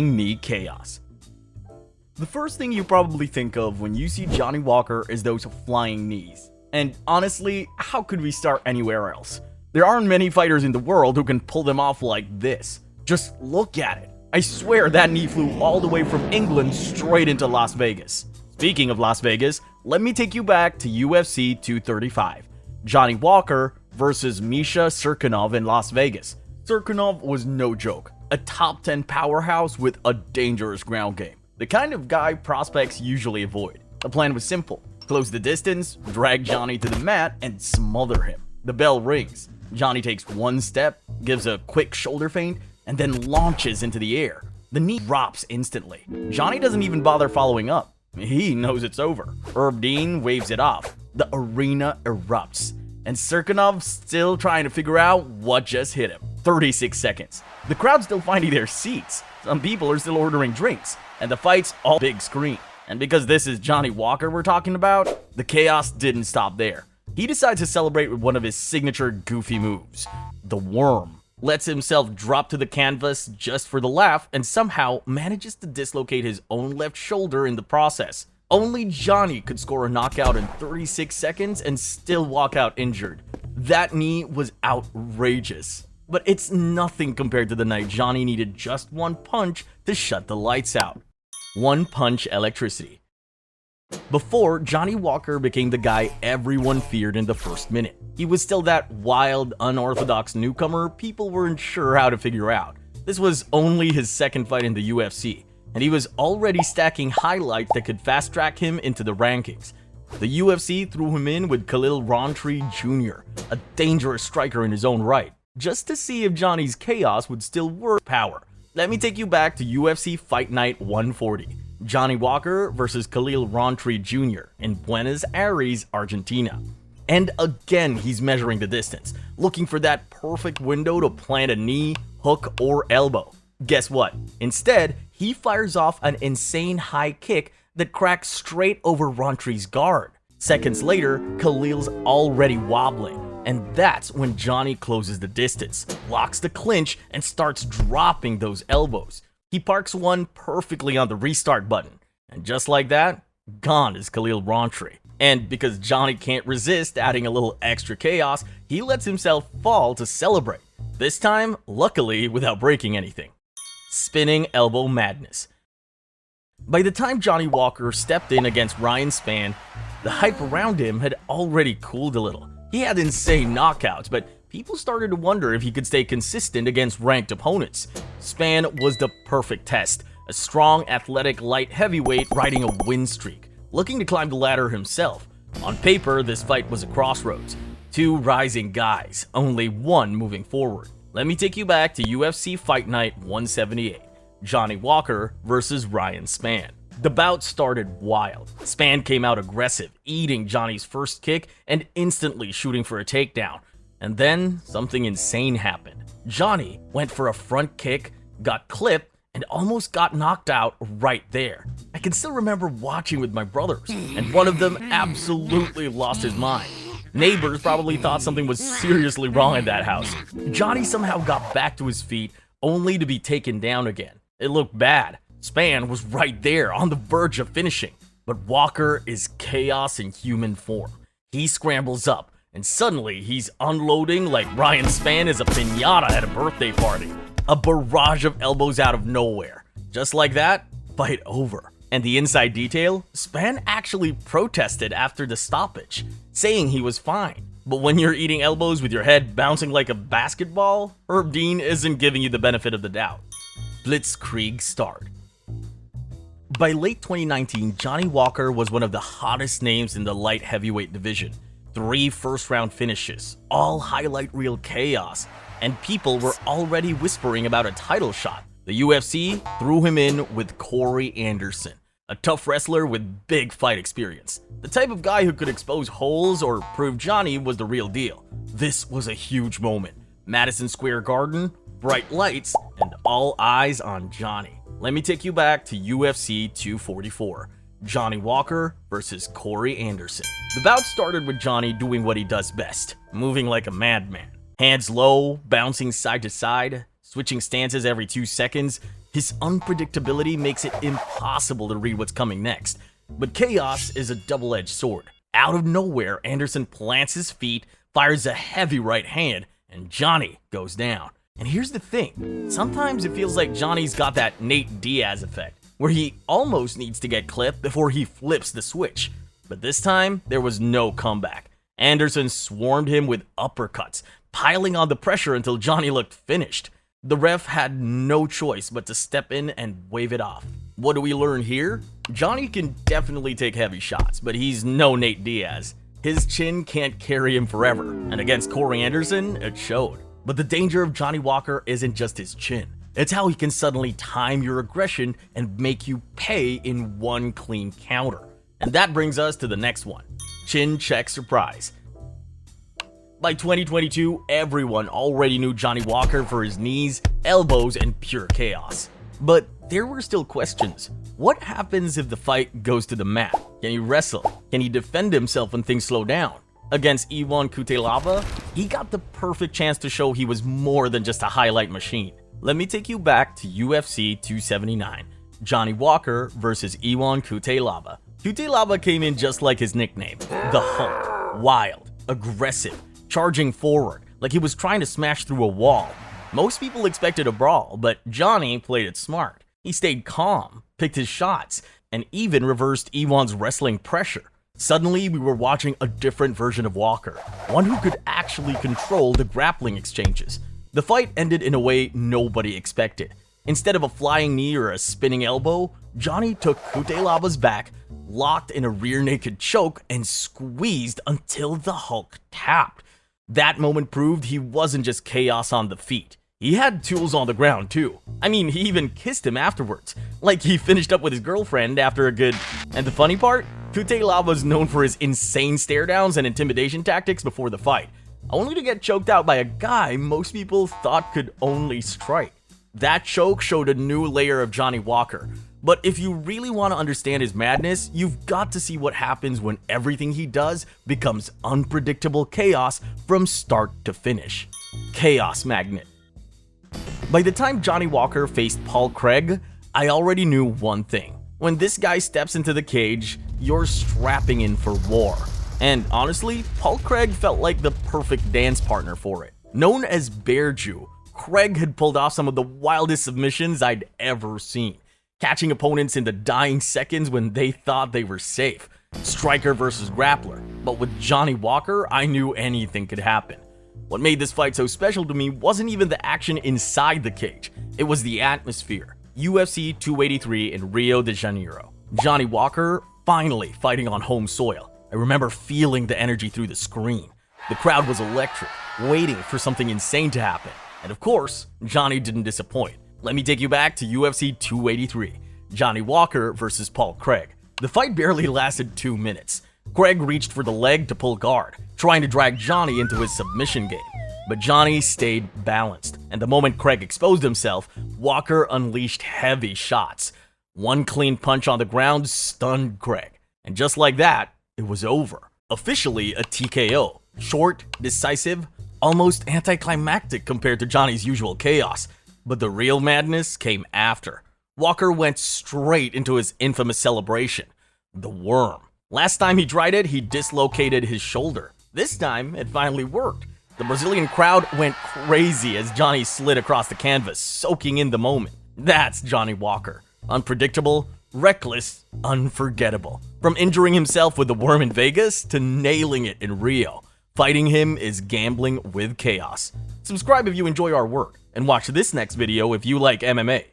Knee chaos. The first thing you probably think of when you see Johnny Walker is those flying knees. And honestly, how could we start anywhere else? There aren't many fighters in the world who can pull them off like this. Just look at it. I swear that knee flew all the way from England straight into Las Vegas. Speaking of Las Vegas, let me take you back to UFC 235. Johnny Walker versus Misha Cirkunov in Las Vegas. Cirkunov was no joke. A top 10 powerhouse with a dangerous ground game. The kind of guy prospects usually avoid. The plan was simple. Close the distance, drag Johnny to the mat, and smother him. The bell rings. Johnny takes one step, gives a quick shoulder feint, and then launches into the air. The knee drops instantly. Johnny doesn't even bother following up. He knows it's over. Herb Dean waves it off. The arena erupts. And Cirkunov still trying to figure out what just hit him. 36 seconds. The crowd's still finding their seats. Some people are still ordering drinks. And the fight's all big screen. And because this is Johnny Walker we're talking about, the chaos didn't stop there. He decides to celebrate with one of his signature goofy moves. The worm. Lets himself drop to the canvas just for the laugh and somehow manages to dislocate his own left shoulder in the process. Only Johnny could score a knockout in 36 seconds and still walk out injured. That knee was outrageous. But it's nothing compared to the night Johnny needed just one punch to shut the lights out. One punch electricity. Before, Johnny Walker became the guy everyone feared in the first minute. He was still that wild, unorthodox newcomer people weren't sure how to figure out. This was only his second fight in the UFC, and he was already stacking highlights that could fast-track him into the rankings. The UFC threw him in with Khalil Rountree Jr., a dangerous striker in his own right, just to see if Johnny's chaos would still work power. Let me take you back to UFC Fight Night 140. Johnny Walker versus Khalil Rountree Jr. in Buenos Aires, Argentina. And again, he's measuring the distance, looking for that perfect window to plant a knee, hook, or elbow. Guess what? Instead, he fires off an insane high kick that cracks straight over Rountree's guard. Seconds later, Khalil's already wobbling. And that's when Johnny closes the distance, locks the clinch, and starts dropping those elbows. He parks one perfectly on the restart button. And just like that, gone is Khalil Rountree. And because Johnny can't resist adding a little extra chaos, he lets himself fall to celebrate. This time, luckily, without breaking anything. Spinning elbow madness. By the time Johnny Walker stepped in against Ryan Spann, the hype around him had already cooled a little. He had insane knockouts, but people started to wonder if he could stay consistent against ranked opponents. Spann was the perfect test, a strong, athletic, light heavyweight riding a win streak, looking to climb the ladder himself. On paper, this fight was a crossroads. Two rising guys, only one moving forward. Let me take you back to UFC Fight Night 178, Johnny Walker versus Ryan Spann. The bout started wild. Spann came out aggressive, eating Johnny's first kick and instantly shooting for a takedown. And then something insane happened. Johnny went for a front kick, got clipped, and almost got knocked out right there. I can still remember watching with my brothers, and one of them absolutely lost his mind. Neighbors probably thought something was seriously wrong in that house. Johnny somehow got back to his feet, only to be taken down again. It looked bad. Spann was right there on the verge of finishing, but Walker is chaos in human form. He scrambles up, and suddenly he's unloading like Ryan Spann is a piñata at a birthday party. A barrage of elbows out of nowhere. Just like that, fight over. And the inside detail, Spann actually protested after the stoppage, saying he was fine. But when you're eating elbows with your head bouncing like a basketball, Herb Dean isn't giving you the benefit of the doubt. Blitzkrieg start. By late 2019, Johnny Walker was one of the hottest names in the light heavyweight division. 3 first-round finishes, all highlight reel chaos, and people were already whispering about a title shot. The UFC threw him in with Corey Anderson, a tough wrestler with big fight experience. The type of guy who could expose holes or prove Johnny was the real deal. This was a huge moment. Madison Square Garden, bright lights, and all eyes on Johnny. Let me take you back to UFC 244. Johnny Walker versus Corey Anderson. The bout started with Johnny doing what he does best, moving like a madman. Hands low, bouncing side to side, switching stances every 2 seconds. His unpredictability makes it impossible to read what's coming next. But Chaos is a double-edged sword. Out of nowhere, Anderson plants his feet, fires a heavy right hand, and Johnny goes down. And here's the thing, sometimes it feels like Johnny's got that Nate Diaz effect, where he almost needs to get clipped before he flips the switch. But this time, there was no comeback. Anderson swarmed him with uppercuts, piling on the pressure until Johnny looked finished. The ref had no choice but to step in and wave it off. What do we learn here? Johnny can definitely take heavy shots, but he's no Nate Diaz. His chin can't carry him forever, and against Corey Anderson, it showed. But the danger of Johnny Walker isn't just his chin. It's how he can suddenly time your aggression and make you pay in one clean counter. And that brings us to the next one. Chin check surprise. By 2022, everyone already knew Johnny Walker for his knees, elbows, and pure chaos. But there were still questions. What happens if the fight goes to the mat? Can he wrestle? Can he defend himself when things slow down? Against Ion Cutelaba, he got the perfect chance to show he was more than just a highlight machine. Let me take you back to UFC 279, Johnny Walker versus Ion Cutelaba. Cutelaba came in just like his nickname, the Hulk, wild, aggressive, charging forward, like he was trying to smash through a wall. Most people expected a brawl, but Johnny played it smart. He stayed calm, picked his shots, and even reversed Iwan's wrestling pressure. Suddenly, we were watching a different version of Walker, one who could actually control the grappling exchanges. The fight ended in a way nobody expected. Instead of a flying knee or a spinning elbow, Johnny took Cutelaba's back, locked in a rear naked choke, and squeezed until the Hulk tapped. That moment proved he wasn't just chaos on the feet. He had tools on the ground too. I mean, he even kissed him afterwards, like he finished up with his girlfriend after a good... And the funny part? Cutelaba was known for his insane stare downs and intimidation tactics before the fight, only to get choked out by a guy most people thought could only strike. That choke showed a new layer of Johnny Walker. But if you really want to understand his madness, you've got to see what happens when everything he does becomes unpredictable chaos from start to finish. Chaos Magnet. By the time Johnny Walker faced Paul Craig, I already knew one thing. When this guy steps into the cage, you're strapping in for war. And honestly, Paul Craig felt like the perfect dance partner for it. Known as Bear Jew, Craig had pulled off some of the wildest submissions I'd ever seen, catching opponents in the dying seconds when they thought they were safe. Striker versus grappler. But with Johnny Walker, I knew anything could happen. What made this fight so special to me wasn't even the action inside the cage, it was the atmosphere. UFC 283 in Rio de Janeiro. Johnny Walker finally fighting on home soil. I remember feeling the energy through the screen. The crowd was electric, waiting for something insane to happen. And of course, Johnny didn't disappoint. Let me take you back to UFC 283, Johnny Walker versus Paul Craig. The fight barely lasted 2 minutes. Craig reached for the leg to pull guard, trying to drag Johnny into his submission game. But Johnny stayed balanced, and the moment Craig exposed himself, Walker unleashed heavy shots. One clean punch on the ground stunned Craig. And just like that, it was over. Officially a TKO. Short, decisive, almost anticlimactic compared to Johnny's usual chaos. But the real madness came after. Walker went straight into his infamous celebration, the worm. Last time he tried it, he dislocated his shoulder. This time, it finally worked. The Brazilian crowd went crazy as Johnny slid across the canvas, soaking in the moment. That's Johnny Walker. Unpredictable, reckless, unforgettable. From injuring himself with the worm in Vegas to nailing it in Rio, fighting him is gambling with chaos. Subscribe if you enjoy our work, and watch this next video if you like MMA.